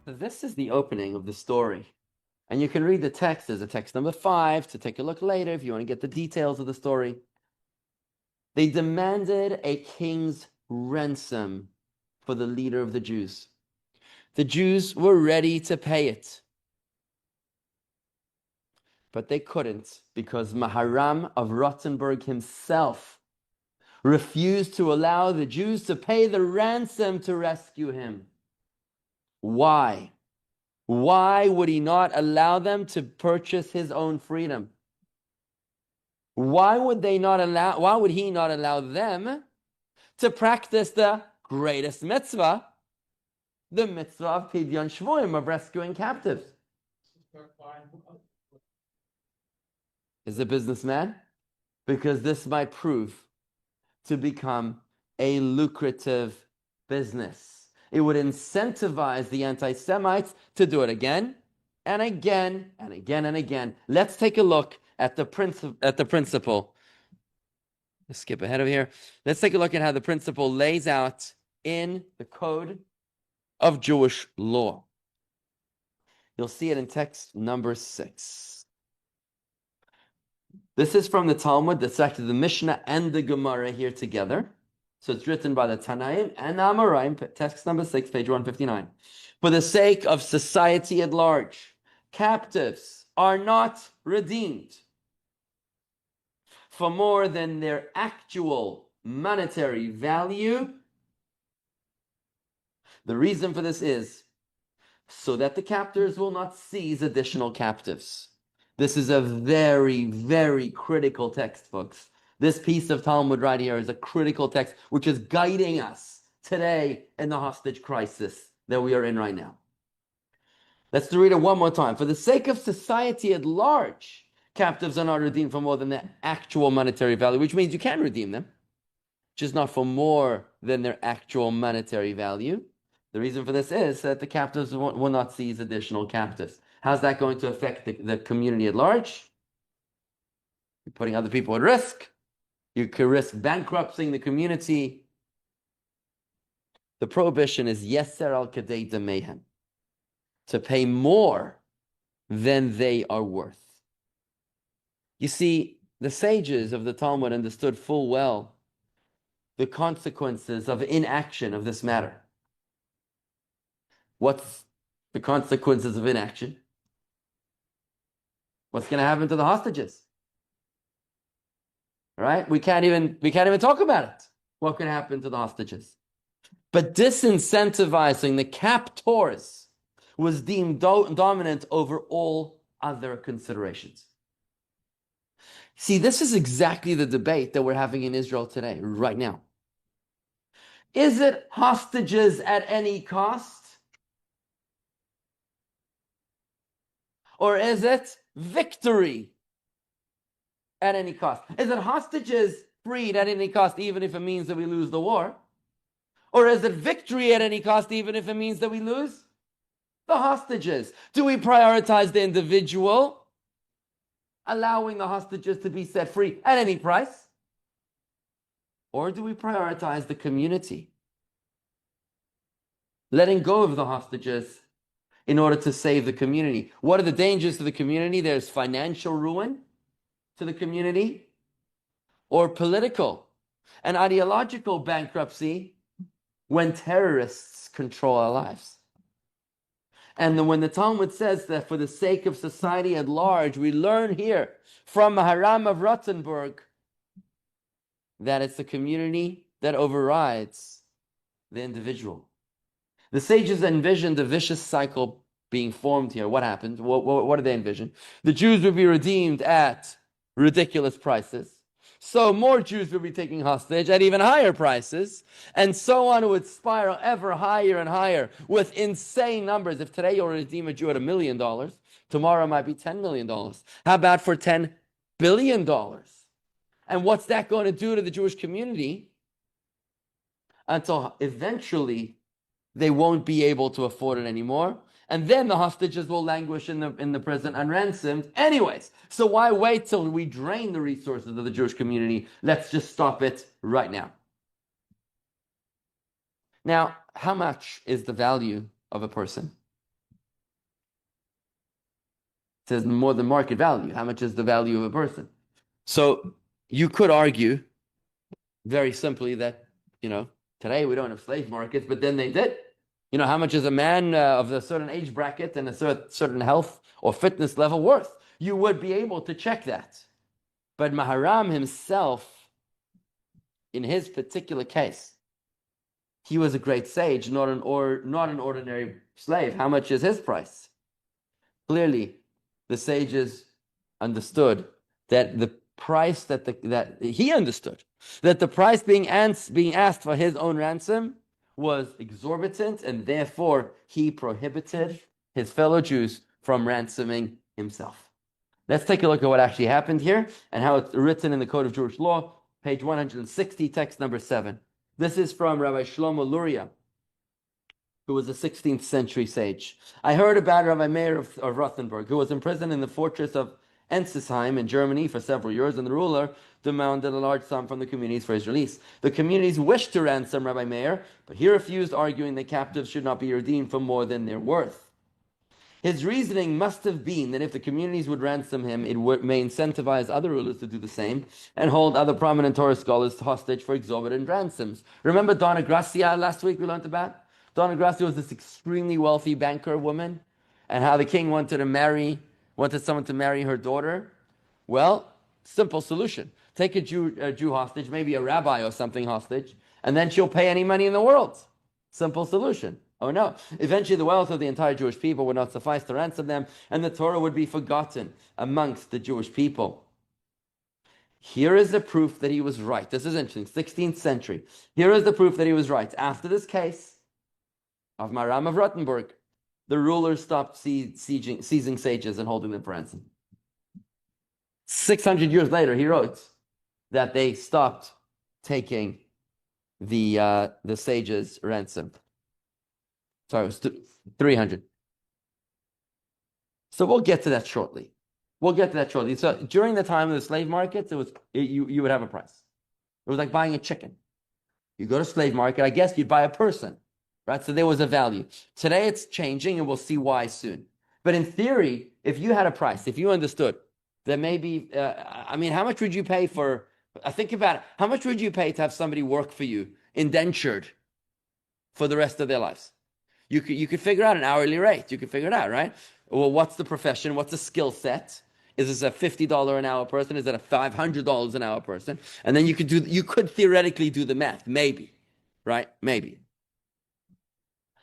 This is the opening of the story. And you can read the text as a text number 5 to take a look later if you want to get the details of the story. They demanded a king's ransom for the leader of the Jews. The Jews were ready to pay it. But they couldn't because Maharam of Rothenburg himself refused to allow the Jews to pay the ransom to rescue him. Why? Why would he not allow them to purchase his own freedom? Why would he not allow them to practice the greatest mitzvah, the mitzvah of Pidyon Shvuim, of rescuing captives? Is a businessman? Because this might prove to become a lucrative business. It would incentivize the anti-Semites to do it again and again and again and again. Let's take a look at the principle. Let's skip ahead of here. Let's take a look at how the principle lays out in the code of Jewish law. You'll see it in text number 6. This is from the Talmud. That's actually the Mishnah and the Gemara here together. So it's written by the Tanaim and the Amoraim, text number 6, page 159. For the sake of society at large, captives are not redeemed for more than their actual monetary value. The reason for this is so that the captors will not seize additional captives. This is a very, very critical text, folks. This piece of Talmud right here is a critical text which is guiding us today in the hostage crisis that we are in right now. Let's read it one more time. For the sake of society at large, captives are not redeemed for more than their actual monetary value, which means you can redeem them, just not for more than their actual monetary value. The reason for this is that the captives will not seize additional captives. How's that going to affect the community at large? You're putting other people at risk. You could risk bankrupting the community. The prohibition is yeser al kadei demehem, to pay more than they are worth. You see, the sages of the Talmud understood full well the consequences of inaction of this matter. What's the consequences of inaction? What's going to happen to the hostages? Right? We can't even talk about it. What can happen to the hostages? But disincentivizing the captors was deemed dominant over all other considerations. See, this is exactly the debate that we're having in Israel today, right now. Is it hostages at any cost? Or is it victory at any cost? Is it hostages freed at any cost, even if it means that we lose the war? Or is it victory at any cost, even if it means that we lose the hostages? Do we prioritize the individual, allowing the hostages to be set free at any price? Or do we prioritize the community, letting go of the hostages in order to save the community? What are the dangers to the community? There's financial ruin to the community, or political and ideological bankruptcy when terrorists control our lives. And then when the Talmud says that for the sake of society at large, we learn here from Maharam of Rothenburg that it's the community that overrides the individual. The sages envisioned a vicious cycle being formed here. What happened? What did they envision? The Jews would be redeemed at ridiculous prices. So more Jews would be taken hostage at even higher prices. And so on, it would spiral ever higher and higher with insane numbers. If today you'll redeem a Jew at $1 million, tomorrow it might be $10 million. How about for $10 billion? And what's that going to do to the Jewish community? Until eventually they won't be able to afford it anymore. And then the hostages will languish in the prison unransomed anyways. So why wait till we drain the resources of the Jewish community? Let's just stop it right now. Now, how much is the value of a person? It says more than market value. How much is the value of a person? So you could argue very simply that, today we don't have slave markets, but then they did. How much is a man of a certain age bracket and a certain health or fitness level worth? You would be able to check that. But Maharam himself, in his particular case, he was a great sage, not an ordinary slave. How much is his price? Clearly, the sages understood that the price that he understood that the price being asked for his own ransom was exorbitant, and therefore he prohibited his fellow Jews from ransoming himself. Let's take a look at what actually happened here and how it's written in the Code of Jewish Law, page 160, text number 7. This is from Rabbi Shlomo Luria, who was a 16th century sage. I heard about Rabbi Meir of Rothenburg, who was imprisoned in the fortress of Ensisheim in Germany for several years, and the ruler demanded a large sum from the communities for his release. The communities wished to ransom Rabbi Meir, but he refused, arguing the captives should not be redeemed for more than their worth. His reasoning must have been that if the communities would ransom him, it may incentivize other rulers to do the same and hold other prominent Torah scholars hostage for exorbitant ransoms. Remember Donna Gracia last week we learned about? Donna Gracia was this extremely wealthy banker woman, and how the king wanted someone to marry her daughter. Well, simple solution. Take a Jew hostage, maybe a rabbi or something hostage, and then she'll pay any money in the world. Simple solution. Oh no. Eventually the wealth of the entire Jewish people would not suffice to ransom them, and the Torah would be forgotten amongst the Jewish people. Here is the proof that he was right. This is interesting. 16th century. Here is the proof that he was right. After this case of Maharam of Rothenburg, the rulers stopped seizing sages and holding them for ransom. 600 years later, he wrote that they stopped taking the sages' ransom. Sorry, it was 300. So we'll get to that shortly. So during the time of the slave markets, you would have a price. It was like buying a chicken. You go to slave market, I guess you'd buy a person, right? So there was a value. Today it's changing, and we'll see why soon. But in theory, if you had a price, if you understood that maybe, how much would you pay for? Think about it. How much would you pay to have somebody work for you, indentured, for the rest of their lives? You could figure out an hourly rate. You could figure it out, right? Well, what's the profession? What's the skill set? Is this a $50 an hour person? Is it a $500 an hour person? And then you could theoretically do the math, maybe, right? Maybe.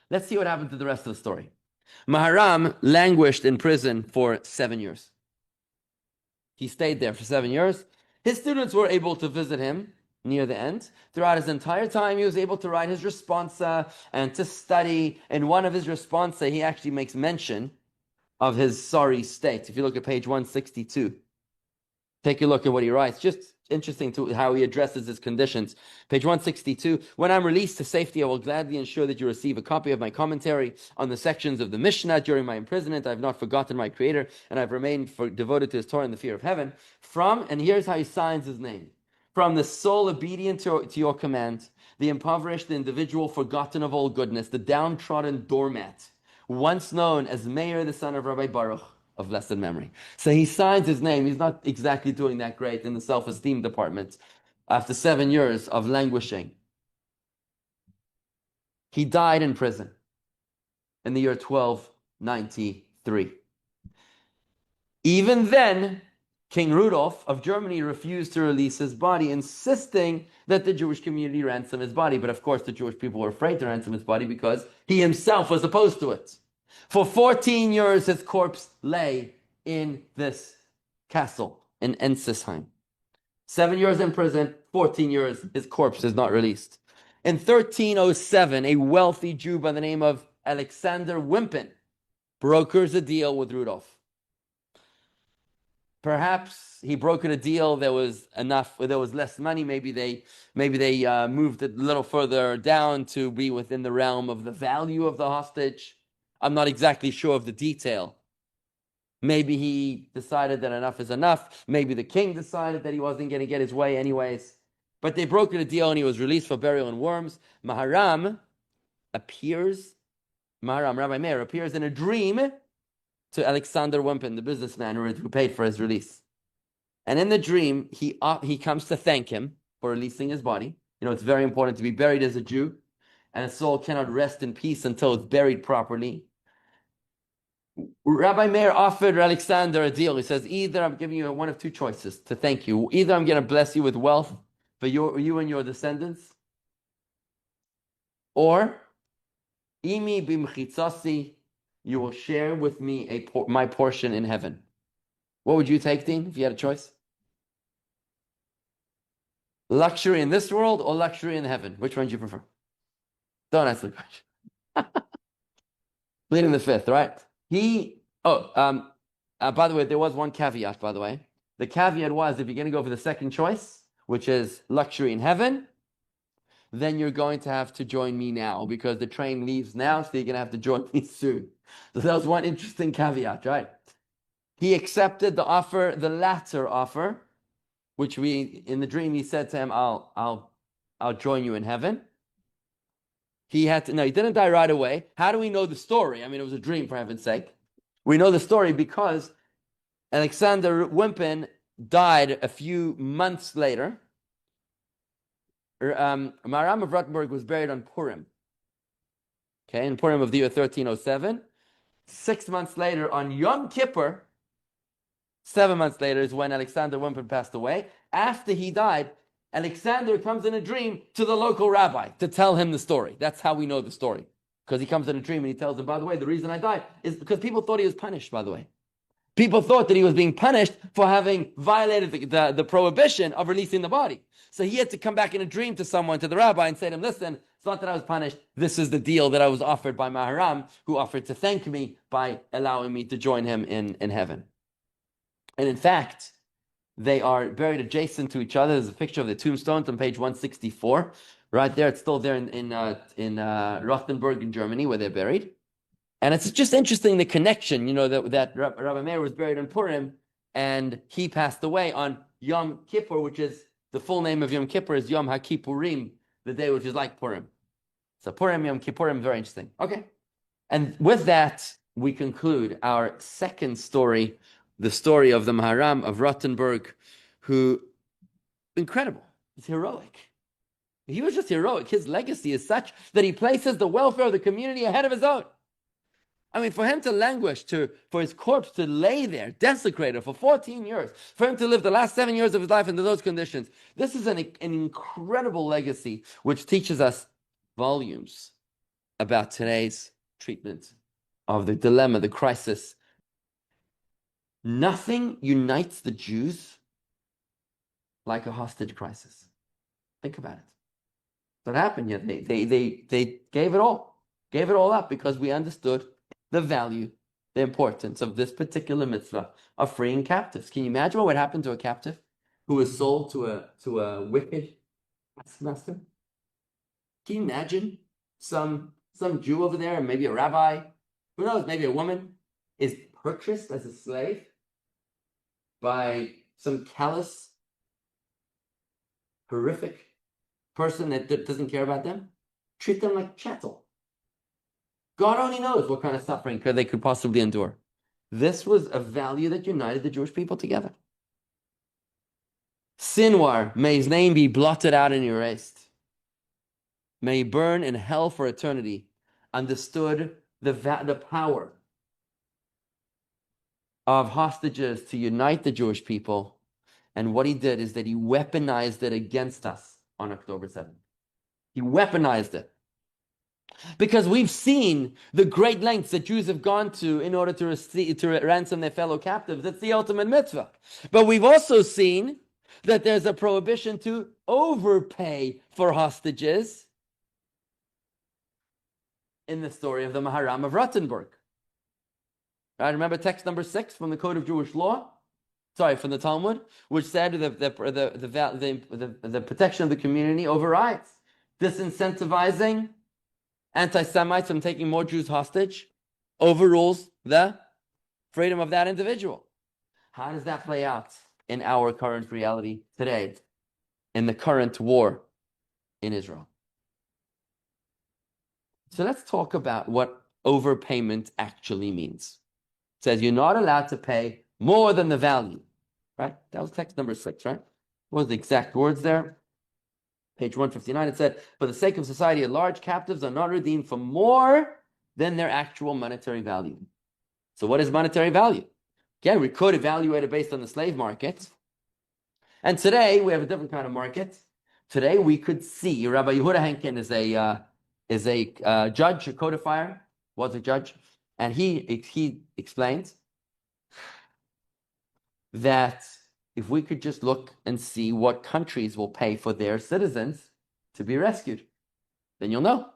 Let's see what happened to the rest of the story. Maharam languished in prison for 7 years. He stayed there for 7 years. His students were able to visit him near the end. Throughout his entire time, he was able to write his responsa and to study. In one of his responsa, he actually makes mention of his sorry state. If you look at page 162, take a look at what he writes. Just interesting to how he addresses his conditions. Page 162, when I'm released to safety, I will gladly ensure that you receive a copy of my commentary on the sections of the Mishnah. During my imprisonment, I have not forgotten my Creator, and I've remained devoted to his Torah and the fear of heaven. And here's how he signs his name. From the soul obedient to your command, the impoverished, the individual forgotten of all goodness, the downtrodden doormat, once known as Meir, the son of Rabbi Baruch, of blessed memory. So he signs his name. He's not exactly doing that great in the self-esteem department after 7 years of languishing. He died in prison in the year 1293. Even then, King Rudolf of Germany refused to release his body, insisting that the Jewish community ransom his body. But of course, the Jewish people were afraid to ransom his body because he himself was opposed to it. For 14 years, his corpse lay in this castle in Ensisheim. 7 years in prison, 14 years, his corpse is not released. In 1307, a wealthy Jew by the name of Alexander Wimpin brokers a deal with Rudolf. Perhaps he brokered a deal. There was less money. Maybe they moved it a little further down to be within the realm of the value of the hostage. I'm not exactly sure of the detail. Maybe he decided that enough is enough. Maybe the king decided that he wasn't going to get his way anyways. But they brokered a deal, and he was released for burial in Worms. Rabbi Meir appears in a dream to Alexander Wimpin, the businessman who paid for his release. And in the dream, he comes to thank him for releasing his body. You know, it's very important to be buried as a Jew, and a soul cannot rest in peace until it's buried properly. Rabbi Meir offered Alexander a deal. He says, either I'm giving you one of two choices to thank you. Either I'm going to bless you with wealth for you and your descendants, or imi b'mchitzasi, you will share with me my portion in heaven. What would you take, Dean, if you had a choice? Luxury in this world or luxury in heaven? Which one do you prefer? Don't answer the question. Pleading the fifth, right? By the way, there was one caveat, by the way. The caveat was, if you're going to go for the second choice, which is luxury in heaven, then you're going to have to join me now, because the train leaves now, so you're going to have to join me soon. So that was one interesting caveat, right? He accepted the offer, the latter offer, which in the dream, he said to him, I'll join you in heaven. He didn't die right away. How do we know the story? I mean, it was a dream, for heaven's sake. We know the story because Alexander Wimpin died a few months later. Maharam of Rottenburg was buried on Purim. Okay, in Purim of the year 1307. 6 months later, on Yom Kippur, 7 months later is when Alexander Wimpin passed away. After he died, Alexander comes in a dream to the local rabbi to tell him the story. That's how we know the story. Because he comes in a dream and he tells him, by the way, the reason I died is because people thought he was punished, by the way. People thought that he was being punished for having violated the prohibition of releasing the body. So he had to come back in a dream to the rabbi, and say to him, listen, it's not that I was punished. This is the deal that I was offered by Maharam, who offered to thank me by allowing me to join him in heaven. And in fact, they are buried adjacent to each other. There's a picture of the tombstones on page 164. Right there, it's still there in Rothenburg in Germany, where they're buried. And it's just interesting, the connection, that Rabbi Meir was buried in Purim, and he passed away on Yom Kippur, which is, the full name of Yom Kippur is Yom HaKippurim, the day which is like Purim. So Purim, Yom Kippurim, very interesting. Okay. And with that, we conclude our second story, the story of the Maharam of Rothenburg, who, incredible, he's heroic. He was just heroic. His legacy is such that he places the welfare of the community ahead of his own. I mean, for him to languish, for his corpse to lay there, desecrated for 14 years, for him to live the last 7 years of his life under those conditions, this is an incredible legacy, which teaches us volumes about today's treatment of the dilemma, the crisis. Nothing unites the Jews like a hostage crisis. Think about it. What happened here? They gave it all up, because we understood the value, the importance of this particular mitzvah of freeing captives. Can you imagine what would happen to a captive who was sold to a wicked master? Can you imagine some Jew over there, maybe a rabbi, who knows, maybe a woman, is purchased as a slave by some callous, horrific person that doesn't care about them? Treat them like chattel. God only knows what kind of suffering they could possibly endure. This was a value that united the Jewish people together. Sinwar, may his name be blotted out and erased. May he burn in hell for eternity. Understood the power of hostages to unite the Jewish people. And what he did is that he weaponized it against us on October 7th. He weaponized it. Because we've seen the great lengths that Jews have gone to in order to ransom their fellow captives. That's the ultimate mitzvah. But we've also seen that there's a prohibition to overpay for hostages in the story of the Maharam of Rothenburg. Right? Remember text number 6 from the Code of Jewish Law? From the Talmud, which said the protection of the community overrides disincentivizing anti-Semites from taking more Jews hostage, overrules the freedom of that individual. How does that play out in our current reality today, in the current war in Israel? So let's talk about what overpayment actually means. says you're not allowed to pay more than the value, right? That was text number 6, right? What was the exact words there? Page 159, it said, for the sake of society at large, captives are not redeemed for more than their actual monetary value. So what is monetary value? Again, we could evaluate it based on the slave market. And today, we have a different kind of market. Today, we could see, Rabbi Yehuda Henkin is a judge, a codifier, was a judge, and he explains that if we could just look and see what countries will pay for their citizens to be rescued, then you'll know.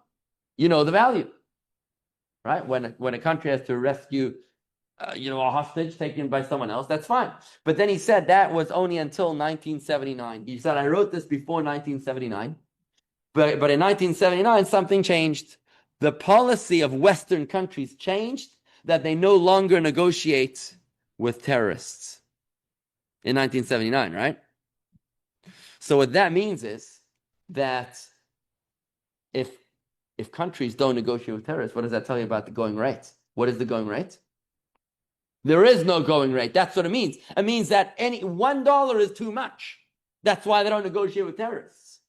You know the value, right? When a country has to rescue, a hostage taken by someone else, that's fine. But then he said that was only until 1979. He said, I wrote this before 1979, but in 1979, something changed. The policy of Western countries changed, that they no longer negotiate with terrorists. In 1979, right? So what that means is that if countries don't negotiate with terrorists, what does that tell you about the going rate? What is the going rate? There is no going rate. That's what it means. It means that any $1 is too much. That's why they don't negotiate with terrorists.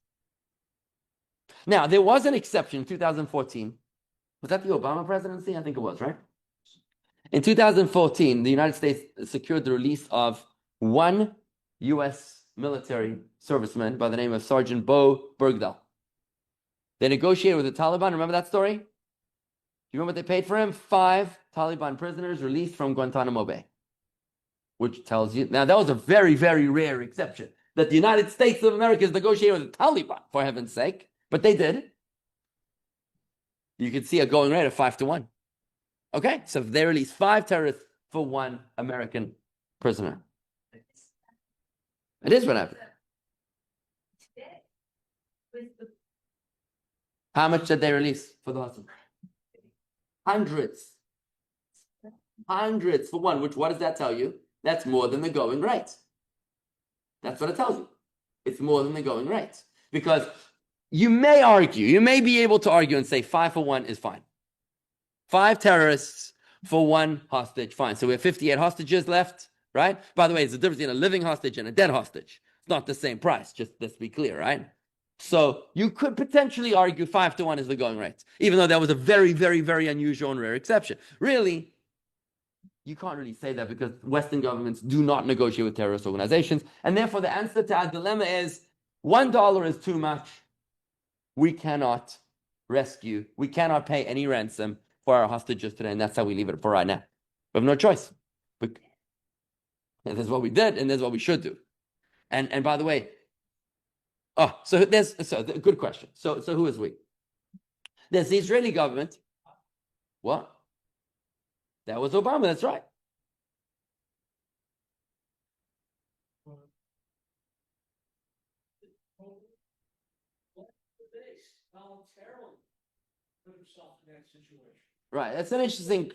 Now, there was an exception in 2014. Was that the Obama presidency? I think it was, right? In 2014, the United States secured the release of one U.S. military serviceman by the name of Sergeant Bo Bergdahl. They negotiated with the Taliban. Remember that story? Do you remember what they paid for him? 5 Taliban prisoners released from Guantanamo Bay. Which tells you, now that was a very, very rare exception, that the United States of America is negotiating with the Taliban, for heaven's sake. But they did. You could see a going rate of 5-1. Okay, so they released 5 terrorists for 1 American prisoner. It is what happened. How much did they release for the hostage? Hundreds for 1. Which, what does that tell you? That's more than the going rate. That's what it tells you. It's more than the going rate. Because you may argue, you may be able to argue and say 5 for 1 is fine. 5 terrorists for 1 hostage, fine. So we have 58 hostages left, right? By the way, it's the difference between a living hostage and a dead hostage. It's not the same price, just let's be clear, right? So you could potentially argue 5-1 is the going rate, even though that was a very, very, very unusual and rare exception. Really, you can't really say that because Western governments do not negotiate with terrorist organizations. And therefore, the answer to our dilemma is $1 is too much. We cannot rescue. We cannot pay any ransom for our hostages today. And that's how we leave it for right now. We have no choice. And that's what we did, and that's what we should do. And by the way, good question. So who is we? There's the Israeli government. What? That was Obama, that's right. Right, that's an interesting.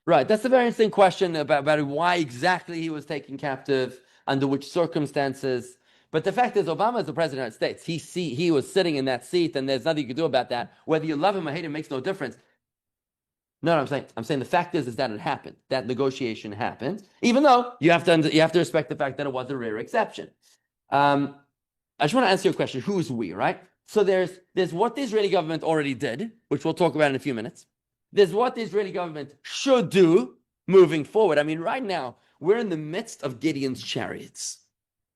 Right, that's a very interesting question about why exactly he was taken captive, under which circumstances. But the fact is, Obama is the president of the United States. He was sitting in that seat, and there's nothing you can do about that. Whether you love him or hate him makes no difference. No, I'm saying the fact is that it happened. That negotiation happened, even though you have to respect the fact that it was a rare exception. I just want to answer your question: who's we? Right? So there's what the Israeli government already did, which we'll talk about in a few minutes. There's what the Israeli government should do moving forward. I mean, right now we're in the midst of Gideon's chariots,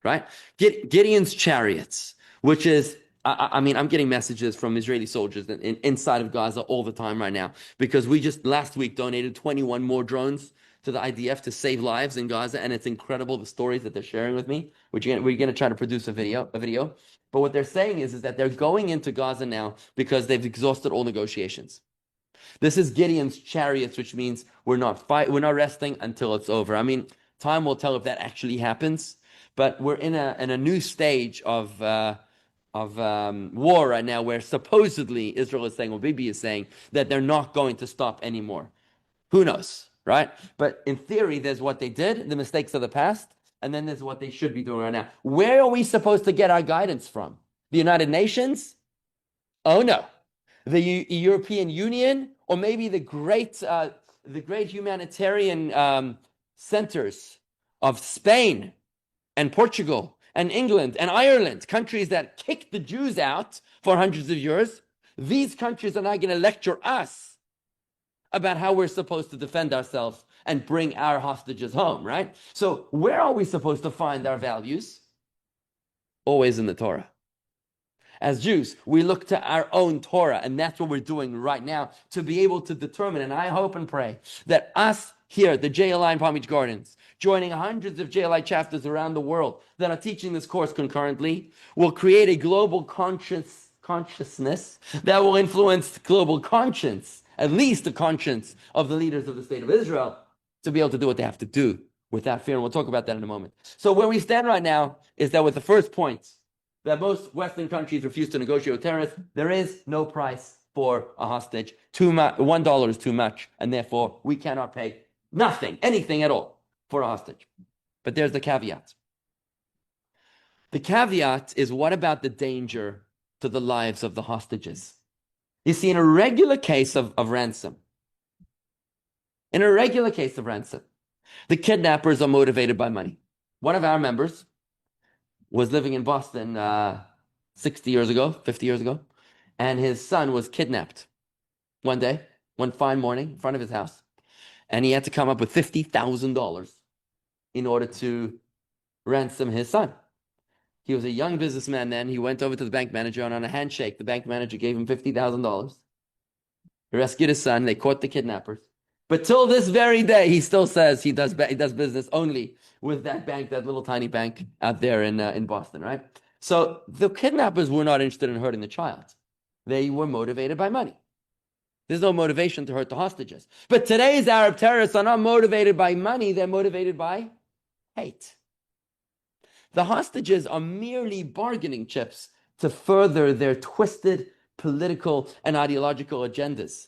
right? Gideon's chariots, which is. I'm getting messages from Israeli soldiers inside of Gaza all the time right now, because we just last week donated 21 more drones to the IDF to save lives in Gaza, and it's incredible the stories that they're sharing with me. We're going to try to produce a video. But what they're saying is that they're going into Gaza now because they've exhausted all negotiations. This is Gideon's chariots, which means we're not resting until it's over. I mean, time will tell if that actually happens, but we're in a new stage of war right now, where supposedly Israel is saying, or Bibi is saying, that they're not going to stop anymore. Who knows, right? But in theory, there's what they did, the mistakes of the past, and then there's what they should be doing right now. Where are we supposed to get our guidance from? The United Nations? Oh no. The European Union? Or maybe the great the great humanitarian centers of Spain and Portugal and England and Ireland, countries that kicked the Jews out for hundreds of years, these countries are now going to lecture us about how we're supposed to defend ourselves and bring our hostages home, right? So where are we supposed to find our values? Always in the Torah. As Jews, we look to our own Torah, and that's what we're doing right now to be able to determine, and I hope and pray, that us here at the JLI in Palm Beach Gardens, joining hundreds of JLI chapters around the world that are teaching this course concurrently, will create a global consciousness that will influence global conscience, at least the conscience of the leaders of the state of Israel, to be able to do what they have to do without fear, and we'll talk about that in a moment. So where we stand right now is that with the first point, that most Western countries refuse to negotiate with terrorists, there is no price for a hostage. $1 is too much, and therefore we cannot pay nothing, anything at all, for a hostage. But there's the caveat. The caveat is, what about the danger to the lives of the hostages? You see, in a regular case of ransom, the kidnappers are motivated by money. One of our members was living in Boston 50 years ago, and his son was kidnapped one fine morning, in front of his house, and he had to come up with $50,000 in order to ransom his son. He was a young businessman then. He went over to the bank manager, and on a handshake, the bank manager gave him $50,000. He rescued his son. They caught the kidnappers. But till this very day, he still says he does business only with that bank, that little tiny bank out there in Boston, right? So the kidnappers were not interested in hurting the child. They were motivated by money. There's no motivation to hurt the hostages. But today's Arab terrorists are not motivated by money. They're motivated by hate. The hostages are merely bargaining chips to further their twisted political and ideological agendas.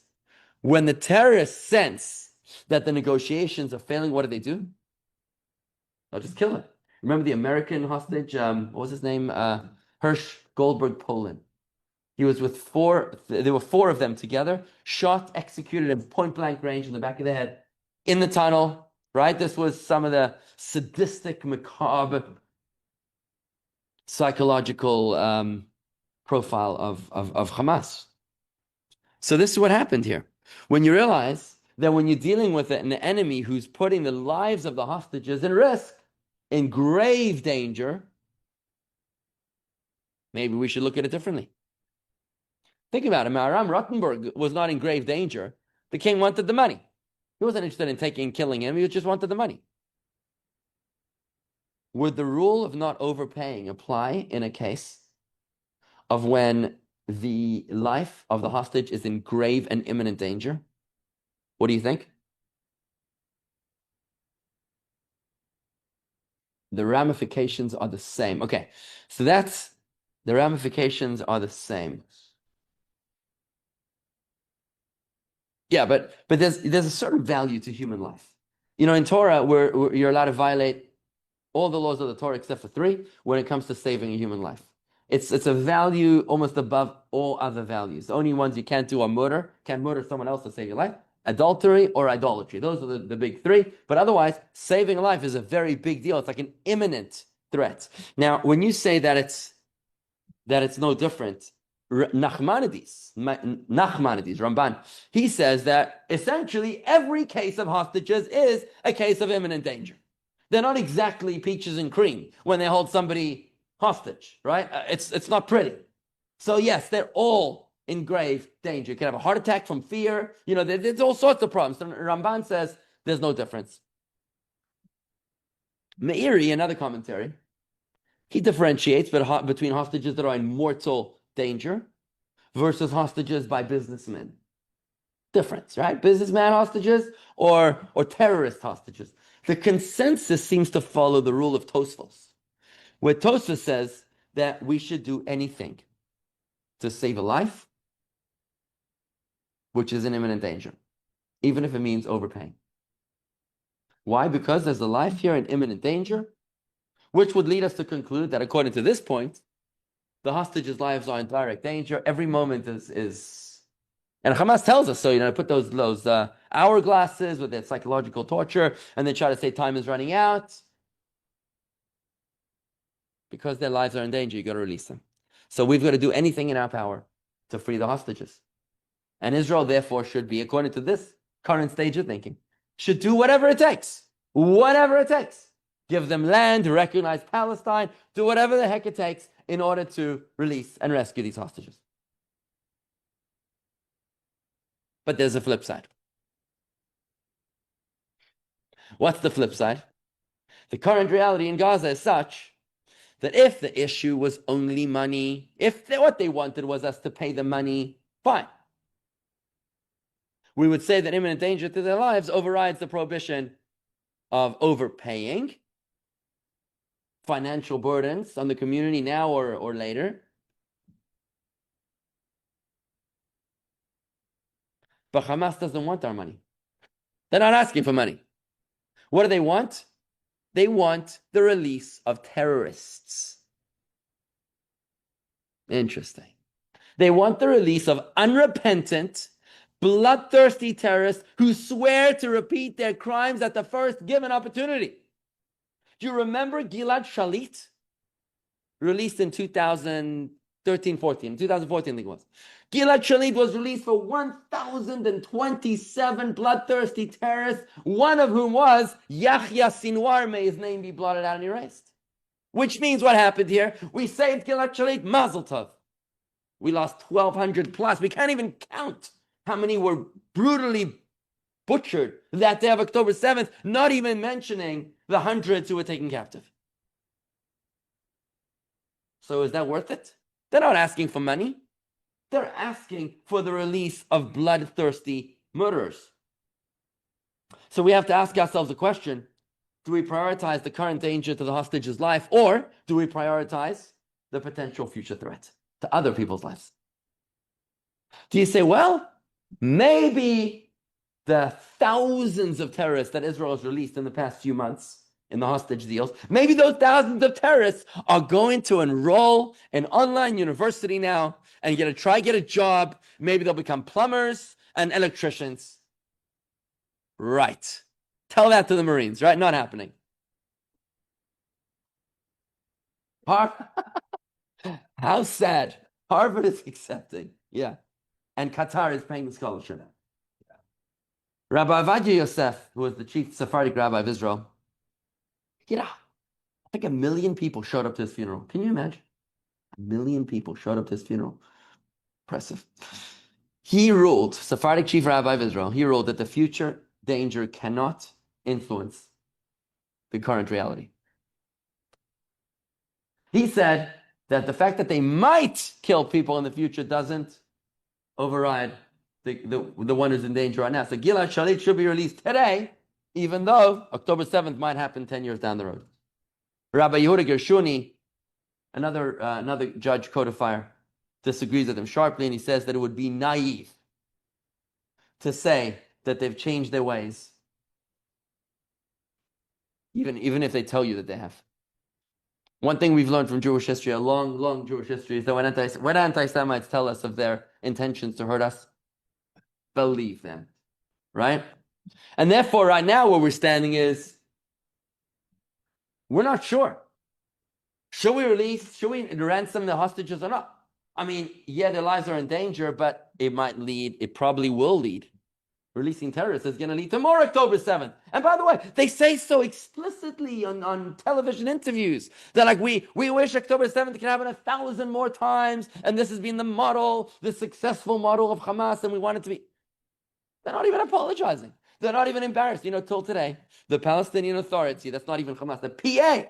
When the terrorists sense that the negotiations are failing, what do? They'll just kill him. Remember the American hostage? What was his name? Hirsch Goldberg Poland. He was with there were four of them together, shot, executed in point-blank range in the back of the head, in the tunnel, right? This was some of the sadistic, macabre, psychological profile of Hamas. So this is what happened here. When you realize that when you're dealing with an enemy who's putting the lives of the hostages in risk, in grave danger, maybe we should look at it differently. Think about it. Maharam Rottenberg was not in grave danger. The king wanted the money. He wasn't interested in killing him. He just wanted the money. Would the rule of not overpaying apply in a case of when the life of the hostage is in grave and imminent danger? What do you think? The ramifications are the same. Okay, so the ramifications are the same. Yeah, but there's a certain value to human life. You know, in Torah, you're allowed to violate all the laws of the Torah except for 3 when it comes to saving a human life. It's a value almost above all other values. The only ones you can't do are murder. Can't murder someone else to save your life. Adultery or idolatry. Those are the big 3. But otherwise, saving a life is a very big deal. It's like an imminent threat. Now, when you say that it's no different, Nachmanides, Ramban, he says that essentially every case of hostages is a case of imminent danger. They're not exactly peaches and cream when they hold somebody hostage, right? It's not pretty. So yes, they're all in grave danger. You can have a heart attack from fear. You know, there's all sorts of problems. So Ramban says there's no difference. Meiri, another commentary, he differentiates between hostages that are in mortal danger versus hostages by businessmen. Difference, right? Businessman hostages or terrorist hostages. The consensus seems to follow the rule of Tosfos, where Tosfos says that we should do anything to save a life which is in imminent danger, even if it means overpaying. Why? Because there's a life here in imminent danger, which would lead us to conclude that according to this point, the hostages' lives are in direct danger. Every moment is And Hamas tells us so. Put those hourglasses with their psychological torture, and they try to say time is running out because their lives are in danger. You got to release them. So we've got to do anything in our power to free the hostages. And Israel, therefore, should be, according to this current stage of thinking, should do whatever it takes. Whatever it takes. Give them land, recognize Palestine, do whatever the heck it takes in order to release and rescue these hostages. But there's a flip side. What's the flip side? The current reality in Gaza is such that if the issue was only money, what they wanted was us to pay the money, fine. We would say that imminent danger to their lives overrides the prohibition of overpaying, financial burdens on the community now or later. But Hamas doesn't want our money. They're not asking for money. What do they want? They want the release of terrorists. Interesting. They want the release of unrepentant, bloodthirsty terrorists who swear to repeat their crimes at the first given opportunity. Do you remember Gilad Shalit? Released in 2014, I think it was. Gilad Shalit was released for 1,027 bloodthirsty terrorists, one of whom was Yahya Sinwar, may his name be blotted out and erased. Which means what happened here? We saved Gilad Shalit, Mazel Tov. We lost 1,200 plus. We can't even count how many were brutally butchered that day of October 7th, not even mentioning the hundreds who were taken captive. So is that worth it? They're not asking for money. They're asking for the release of bloodthirsty murderers. So we have to ask ourselves the question, do we prioritize the current danger to the hostage's life, or do we prioritize the potential future threat to other people's lives? Do you say, well, maybe the thousands of terrorists that Israel has released in the past few months in the hostage deals, maybe those thousands of terrorists are going to enroll in online university now and try to get a job. Maybe they'll become plumbers and electricians. Right. Tell that to the Marines, right? Not happening. How sad. Harvard is accepting. Yeah. And Qatar is paying the scholarship. Yeah. Rabbi Ovadia Yosef, who was the chief Sephardic rabbi of Israel, I think 1 million people showed up to his funeral. Can you imagine? 1 million people showed up to his funeral. Impressive. He ruled, Sephardic chief rabbi of Israel, he ruled that the future danger cannot influence the current reality. He said that the fact that they might kill people in the future doesn't override the one who's in danger right now. So Gilad Shalit should be released today, even though October 7th might happen 10 years down the road. Rabbi Yehuda Gershuni, another judge codifier, disagrees with him sharply, and he says that it would be naive to say that they've changed their ways, even if they tell you that they have. One thing we've learned from Jewish history, a long, long Jewish history, is that when anti-Semites tell us of their intentions to hurt us, believe them, right? And therefore, right now, where we're standing is, we're not sure. Should we ransom the hostages or not? I mean, yeah, their lives are in danger, but it probably will lead. Releasing terrorists is going to lead to more October 7th. And by the way, they say so explicitly on television interviews. They're like, we wish October 7th can happen 1,000 more times, and this has been the model, the successful model of Hamas, and we want it to be. They're not even apologizing. They're not even embarrassed. Till today, the Palestinian Authority, that's not even Hamas, the PA,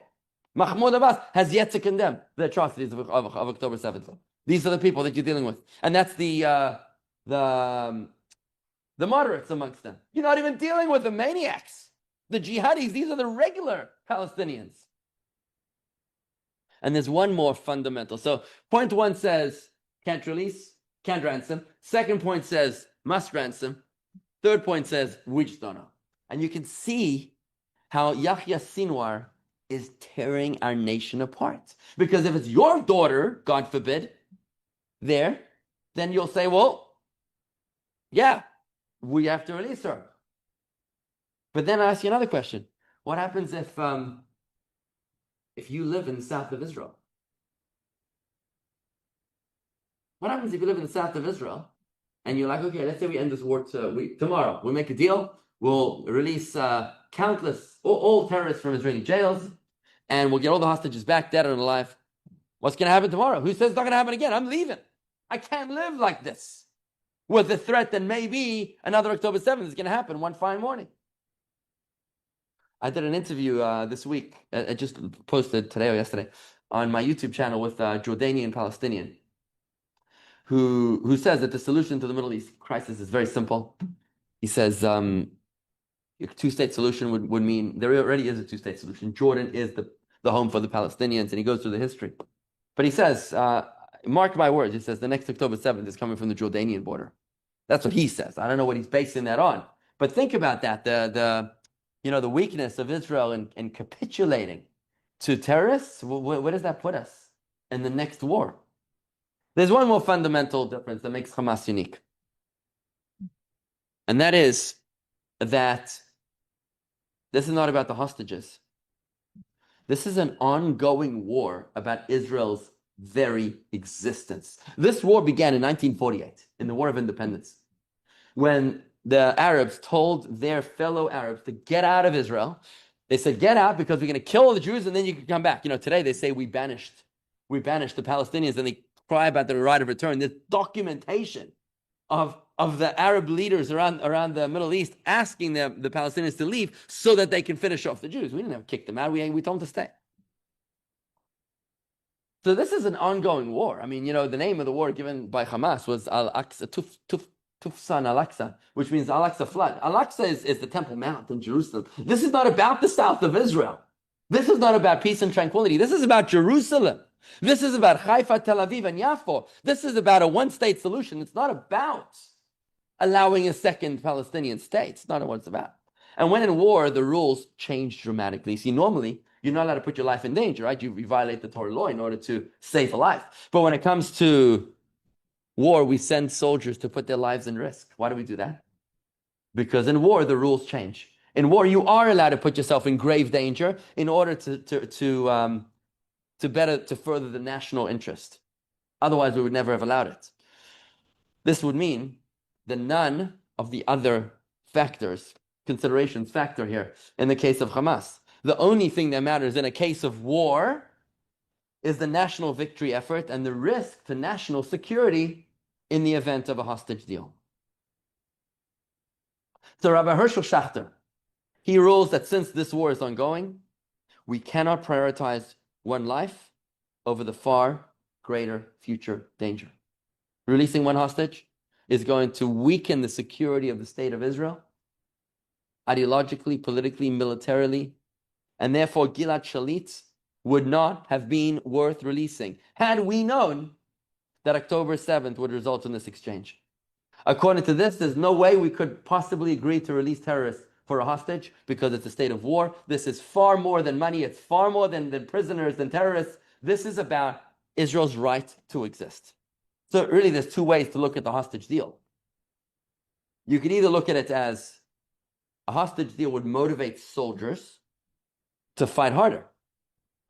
Mahmoud Abbas, has yet to condemn the atrocities of October 7th. These are the people that you're dealing with. And that's the moderates amongst them. You're not even dealing with the maniacs, the jihadis. These are the regular Palestinians. And there's one more fundamental. So point one says, can't release, can't ransom. Second point says, must ransom. Third point says, we just don't know. And you can see how Yahya Sinwar is tearing our nation apart. Because if it's your daughter, God forbid, then you'll say, well, Yeah, we have to release her. But then I ask you another question. What happens if you live in the south of Israel? What happens if you live in the south of Israel and you're like, okay, let's say we end this war tomorrow. We'll make a deal. We'll release countless, all terrorists from Israeli jails, and we'll get all the hostages back, dead or alive. What's going to happen tomorrow? Who says it's not going to happen again? I'm leaving. I can't live like this with the threat that maybe another October 7th is going to happen one fine morning. I did an interview this week. I just posted today or yesterday on my YouTube channel with a Jordanian Palestinian who says that the solution to the Middle East crisis is very simple. He says a two-state solution would mean there already is a two-state solution. Jordan is the home for the Palestinians, and he goes through the history. But he says, mark my words, he says the next October 7th is coming from the Jordanian border. That's what he says. I don't know what he's basing that on. But think about that, the weakness of Israel in capitulating to terrorists. Where does that put us in the next war? There's one more fundamental difference that makes Hamas unique. And that is that this is not about the hostages. This is an ongoing war about Israel's very existence. This war began in 1948, in the War of Independence, when the Arabs told their fellow Arabs to get out of Israel. They said, get out because we're going to kill all the Jews and then you can come back. Today they say we banished the Palestinians, and they cry about the right of return. There's documentation of the Arab leaders around the Middle East asking the Palestinians to leave so that they can finish off the Jews. We didn't have to kick them out. We told them to stay. So this is an ongoing war. I mean, the name of the war given by Hamas was Al-Aqsa, Tufsan Al-Aqsa, which means Al-Aqsa flood. Al-Aqsa is the Temple Mount in Jerusalem. This is not about the south of Israel. This is not about peace and tranquility. This is about Jerusalem. This is about Haifa, Tel Aviv, and Yafo. This is about a one-state solution. It's not about allowing a second Palestinian state. It's not what it's about. And when in war, the rules change dramatically. See, normally, you're not allowed to put your life in danger, right? You violate the Torah law in order to save a life. But when it comes to war, we send soldiers to put their lives in risk. Why do we do that? Because in war, the rules change. In war, you are allowed to put yourself in grave danger in order to further the national interest. Otherwise, we would never have allowed it. This would mean that none of the other considerations factor here in the case of Hamas. The only thing that matters in a case of war is the national victory effort and the risk to national security in the event of a hostage deal. So Rabbi Herschel Schachter, he rules that since this war is ongoing, we cannot prioritize one life over the far greater future danger. Releasing one hostage is going to weaken the security of the state of Israel, ideologically, politically, militarily, and therefore Gilad Shalit would not have been worth releasing had we known that October 7th would result in this exchange. According to this, there's no way we could possibly agree to release terrorists for a hostage because it's a state of war. This is far more than money. It's far more than prisoners, than terrorists. This is about Israel's right to exist. So really, there's two ways to look at the hostage deal. You could either look at it as a hostage deal would motivate soldiers to fight harder.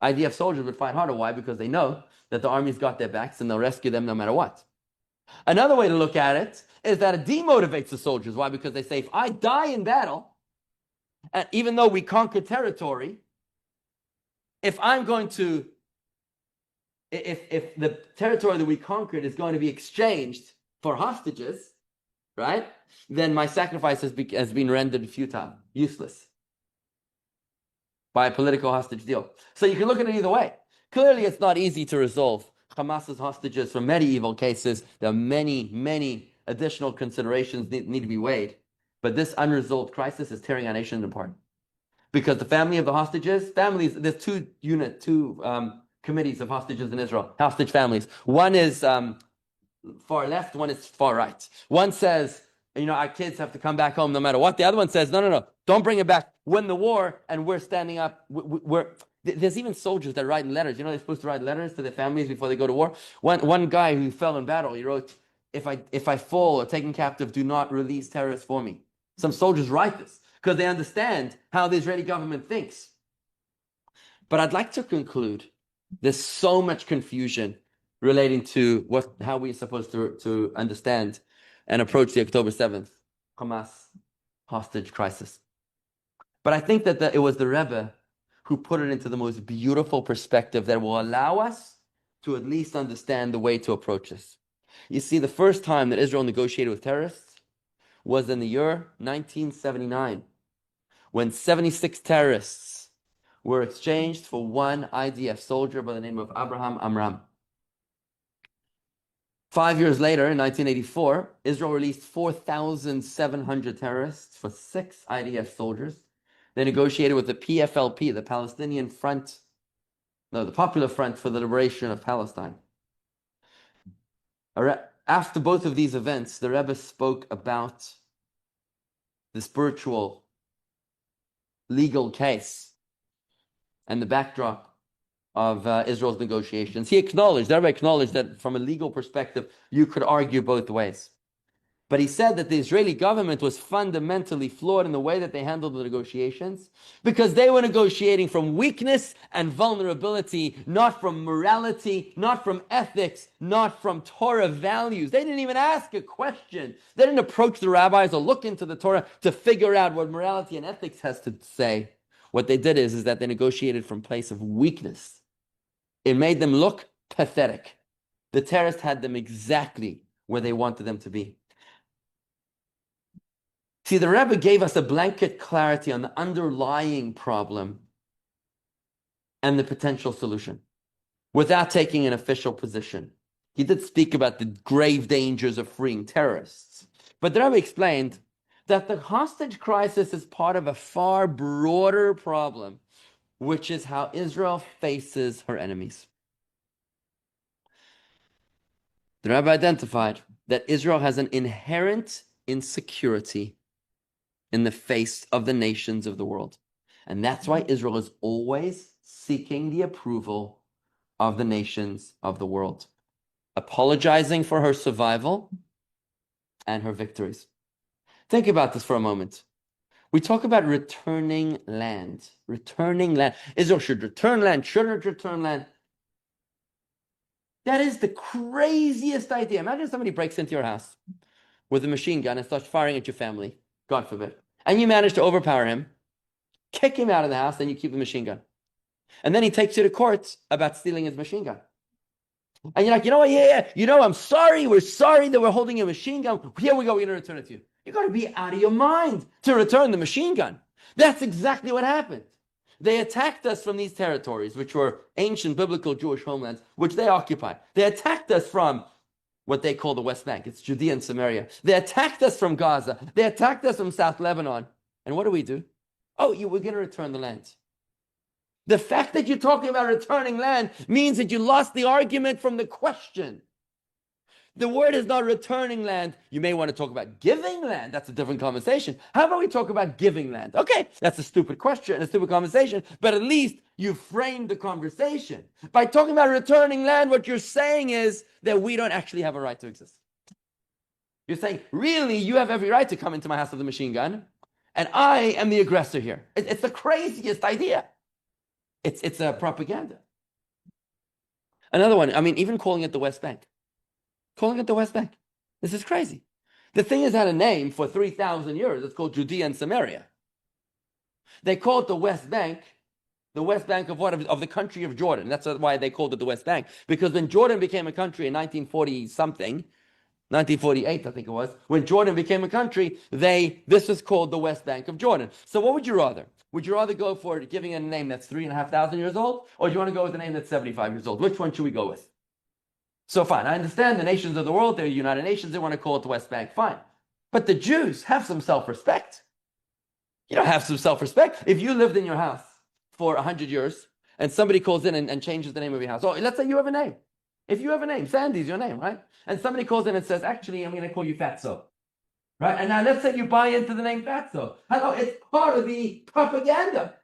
IDF soldiers would fight harder. Why? Because they know that the army's got their backs and they'll rescue them no matter what. Another way to look at it is that it demotivates the soldiers. Why? Because they say, if I die in battle, and even though we conquer territory, if the territory that we conquered is going to be exchanged for hostages, right? Then my sacrifice has been rendered futile, useless by a political hostage deal. So you can look at it either way. Clearly, it's not easy to resolve Hamas's hostages from medieval cases. There are many, many additional considerations need to be weighed. But this unresolved crisis is tearing our nation apart. Because the family of the hostages, there's two committees of hostages in Israel, hostage families. One is far left, one is far right. One says, our kids have to come back home no matter what. The other one says, no, don't bring it back. Win the war, and we're standing up. There's even soldiers that write letters. They're supposed to write letters to their families before they go to war. One guy who fell in battle, he wrote, if I fall or taken captive, do not release terrorists for me. Some soldiers write this because they understand how the Israeli government thinks. But I'd like to conclude, there's so much confusion relating to how we're supposed to understand and approach the October 7th Hamas hostage crisis. But I think that it was the Rebbe who put it into the most beautiful perspective that will allow us to at least understand the way to approach this. You see, the first time that Israel negotiated with terrorists was in the year 1979, when 76 terrorists were exchanged for one IDF soldier by the name of Abraham Amram. 5 years later, in 1984, Israel released 4,700 terrorists for 6 IDF soldiers. They negotiated with the PFLP, the Popular Front for the Liberation of Palestine. After both of these events, the Rebbe spoke about the spiritual legal case and the backdrop of Israel's negotiations. The Rebbe acknowledged that from a legal perspective, you could argue both ways. But he said that the Israeli government was fundamentally flawed in the way that they handled the negotiations, because they were negotiating from weakness and vulnerability, not from morality, not from ethics, not from Torah values. They didn't even ask a question. They didn't approach the rabbis or look into the Torah to figure out what morality and ethics has to say. What they did is that they negotiated from a place of weakness. It made them look pathetic. The terrorists had them exactly where they wanted them to be. See, the Rebbe gave us a blanket clarity on the underlying problem and the potential solution without taking an official position. He did speak about the grave dangers of freeing terrorists. But the Rebbe explained that the hostage crisis is part of a far broader problem, which is how Israel faces her enemies. The Rebbe identified that Israel has an inherent insecurity in the face of the nations of the world. And that's why Israel is always seeking the approval of the nations of the world, apologizing for her survival and her victories. Think about this for a moment. We talk about returning land. Returning land. Israel should return land, shouldn't return land. That is the craziest idea. Imagine somebody breaks into your house with a machine gun and starts firing at your family. God forbid. And you manage to overpower him, kick him out of the house, and you keep the machine gun. And then he takes you to court about stealing his machine gun. And you're like, you know what? Yeah. I'm sorry. We're sorry that we're holding a machine gun. Here we go. We're going to return it to you. You got to be out of your mind to return the machine gun. That's exactly what happened. They attacked us from these territories, which were ancient biblical Jewish homelands, which they occupied. They attacked us from what they call the West Bank. It's Judea and Samaria. They attacked us from Gaza. They attacked us from South Lebanon. And what do? Oh, we're going to return the land. The fact that you're talking about returning land means that you lost the argument from the question. The word is not returning land. You may want to talk about giving land. That's a different conversation. How about we talk about giving land? Okay, that's a stupid question, a stupid conversation, but at least you framed the conversation. By talking about returning land, what you're saying is that we don't actually have a right to exist. You're saying, really, you have every right to come into my house with a machine gun, and I am the aggressor here. It's the craziest idea. It's a propaganda. Another one, even calling it the West Bank. Calling it the West Bank. This is crazy. The thing has had a name for 3,000 years. It's called Judea and Samaria. They call it the West Bank of what? Of the country of Jordan. That's why they called it the West Bank. Because when Jordan became a country in 1940-something, 1948, I think it was, when Jordan became a country, this was called the West Bank of Jordan. So what would you rather? Would you rather go for giving it a name that's 3,500 years old, or do you want to go with a name that's 75 years old? Which one should we go with? So fine, I understand the nations of the world, they're United Nations, they want to call it the West Bank, fine. But the Jews have some self-respect. You don't have some self-respect. If you lived in your house for 100 years, and somebody calls in and changes the name of your house, let's say you have a name. If you have a name, Sandy's your name, right? And somebody calls in and says, actually, I'm going to call you Fatso. Right? And now let's say you buy into the name Fatso. Hello, it's part of the propaganda.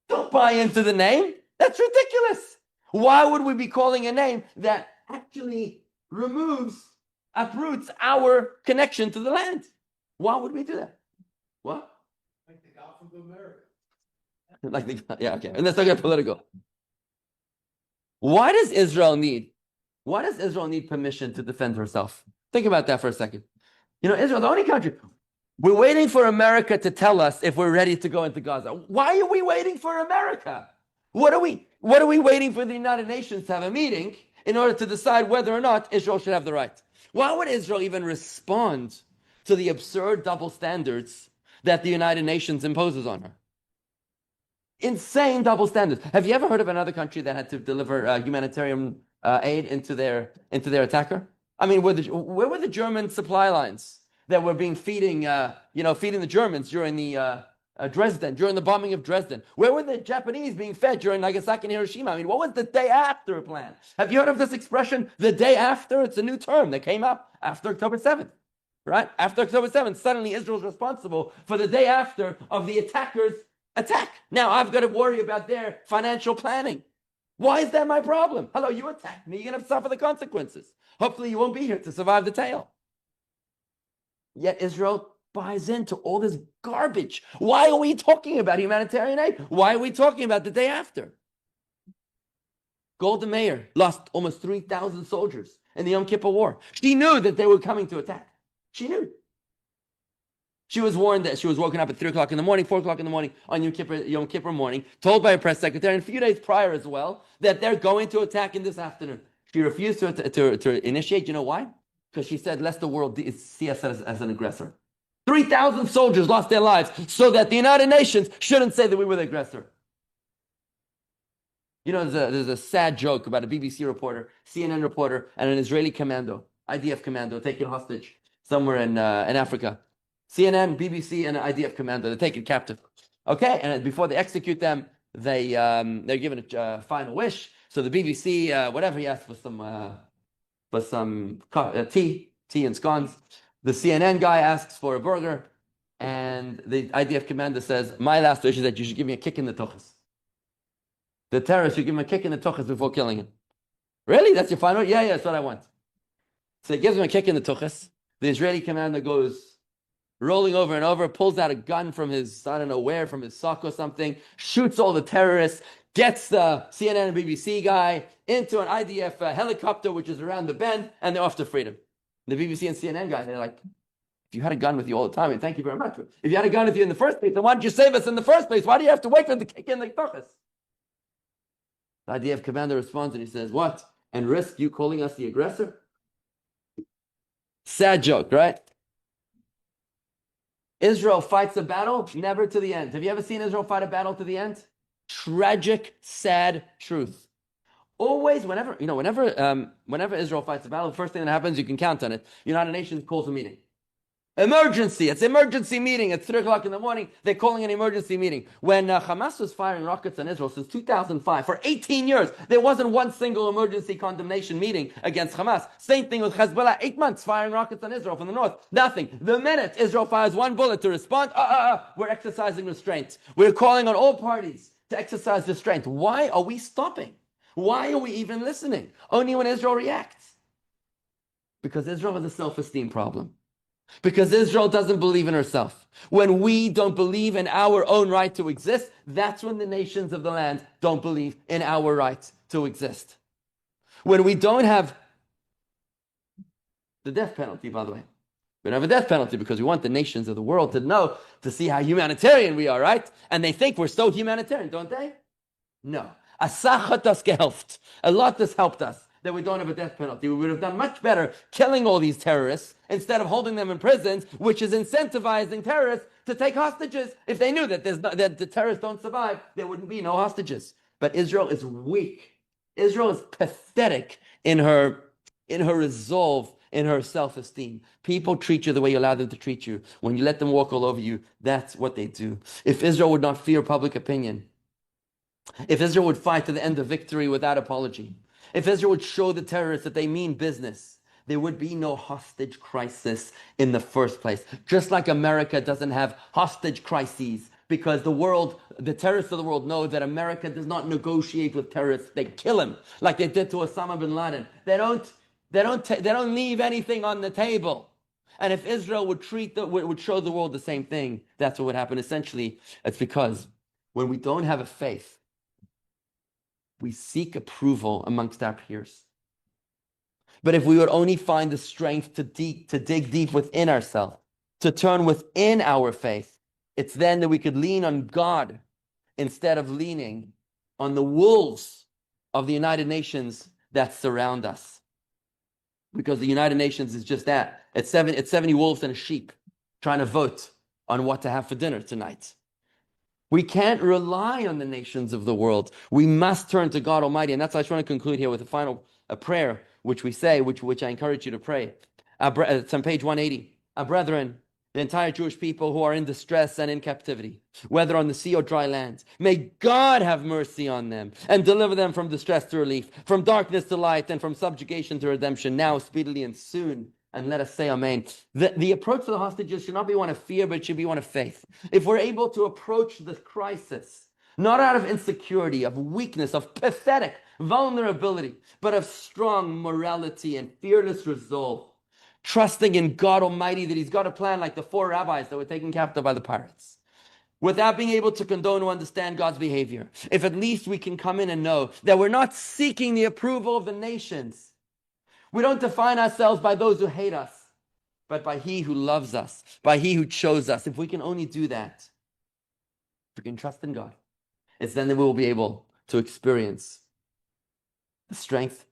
Don't buy into the name. That's ridiculous. Why would we be calling a name that actually removes uproots our connection to the land. Why would we do that? What? Like the Gulf of America. Yeah, okay. And let's not get political. Why does Israel need permission to defend herself? Think about that for a second. Israel, the only country. We're waiting for America to tell us if we're ready to go into Gaza. Why are we waiting for America? What are we waiting for the United Nations to have a meeting in order to decide whether or not Israel should have the right? Why would Israel even respond to the absurd double standards that the United Nations imposes on her? Insane double standards. Have you ever heard of another country that had to deliver humanitarian aid into their attacker? I mean, where were the German supply lines that were being feeding the Germans during the during the bombing of Dresden? Where were the Japanese being fed during Nagasaki and Hiroshima? I mean, what was the day after plan? Have you heard of this expression, the day after? It's a new term that came up after October 7th, right? After October 7th, suddenly Israel's responsible for the day after of the attackers' attack. Now I've got to worry about their financial planning. Why is that my problem? Hello, you attacked me, you're going to suffer the consequences. Hopefully you won't be here to survive the tale. Yet Israel buys into all this garbage. Why are we talking about humanitarian aid? Why are we talking about the day after? Golda Meir lost almost 3,000 soldiers in the Yom Kippur War. She knew that they were coming to attack. She knew. She was warned that she was woken up at 3 o'clock in the morning, 4 o'clock in the morning on Yom Kippur morning, told by a press secretary, and a few days prior as well, that they're going to attack in this afternoon. She refused to initiate. You know why? Because she said, lest the world see us as an aggressor. 3,000 soldiers lost their lives so that the United Nations shouldn't say that we were the aggressor. There's a sad joke about a BBC reporter, CNN reporter, and an Israeli commando, IDF commando, taken hostage somewhere in Africa. CNN, BBC, and an IDF commando, they're taken captive. Okay, and before they execute them, they're given a final wish. So the BBC, whatever he asked for some tea and scones. The CNN guy asks for a burger, and the IDF commander says, my last wish is that you should give me a kick in the tuchus. The terrorist should give him a kick in the tuchus before killing him. Really? That's your final? Yeah, that's what I want. So he gives him a kick in the tuchus. The Israeli commander goes rolling over and over, pulls out a gun from his, I don't know where, from his sock or something, shoots all the terrorists, gets the CNN and BBC guy into an IDF helicopter, which is around the bend, and they're off to freedom. The BBC and CNN guy, they're like, if you had a gun with you all the time, and thank you very much. If you had a gun with you in the first place, then why didn't you save us in the first place? Why do you have to wait for them to kick in the tuchus? The IDF commander responds and he says, what? And risk you calling us the aggressor? Sad joke, right? Israel fights a battle, never to the end. Have you ever seen Israel fight a battle to the end? Tragic, sad truth. Always, whenever Israel fights a battle, the first thing that happens, you can count on it. United Nations calls a meeting. Emergency. It's emergency meeting at 3 o'clock in the morning. They're calling an emergency meeting. When Hamas was firing rockets on Israel since 2005, for 18 years, there wasn't one single emergency condemnation meeting against Hamas. Same thing with Hezbollah, 8 months firing rockets on Israel from the north. Nothing. The minute Israel fires one bullet to respond, we're exercising restraint. We're calling on all parties to exercise restraint. Why are we stopping? Why are we even listening? Only when Israel reacts. Because Israel has a self-esteem problem. Because Israel doesn't believe in herself. When we don't believe in our own right to exist, that's when the nations of the land don't believe in our right to exist. When we don't have the death penalty, by the way. We don't have a death penalty because we want the nations of the world to know, to see how humanitarian we are, right? And they think we're so humanitarian, don't they? No. Asachat has gehelft. A lot has helped us that we don't have a death penalty. We would have done much better killing all these terrorists instead of holding them in prisons, which is incentivizing terrorists to take hostages. If they knew that that the terrorists don't survive, there wouldn't be no hostages. But Israel is weak. Israel is pathetic in her resolve, in her self-esteem. People treat you the way you allow them to treat you. When you let them walk all over you, that's what they do. If Israel would not fear public opinion, if Israel would fight to the end of victory without apology, if Israel would show the terrorists that they mean business, there would be no hostage crisis in the first place. Just like America doesn't have hostage crises because the terrorists of the world know that America does not negotiate with terrorists. They kill him like they did to Osama bin Laden. They don't They don't leave anything on the table. And if Israel would would show the world the same thing, that's what would happen. Essentially, it's because when we don't have a faith, we seek approval amongst our peers. But if we would only find the strength to dig deep within ourselves, to turn within our faith, it's then that we could lean on God instead of leaning on the wolves of the United Nations that surround us. Because the United Nations is just that. It's 70 wolves and a sheep trying to vote on what to have for dinner tonight. We can't rely on the nations of the world. We must turn to God Almighty. And that's why I just want to conclude here with a prayer, which we say, which I encourage you to pray. It's on page 180. Our brethren, the entire Jewish people who are in distress and in captivity, whether on the sea or dry land, may God have mercy on them and deliver them from distress to relief, from darkness to light, and from subjugation to redemption, now, speedily, and soon. And let us say amen. The approach to the hostages should not be one of fear, but it should be one of faith. If we're able to approach this crisis, not out of insecurity, of weakness, of pathetic vulnerability, but of strong morality and fearless resolve, trusting in God Almighty that He's got a plan like the 4 rabbis that were taken captive by the pirates, without being able to condone or understand God's behavior, if at least we can come in and know that we're not seeking the approval of the nations. We don't define ourselves by those who hate us, but by He who loves us, by He who chose us. If we can only do that, if we can trust in God, it's then that we will be able to experience the strength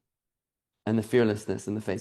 and the fearlessness in the face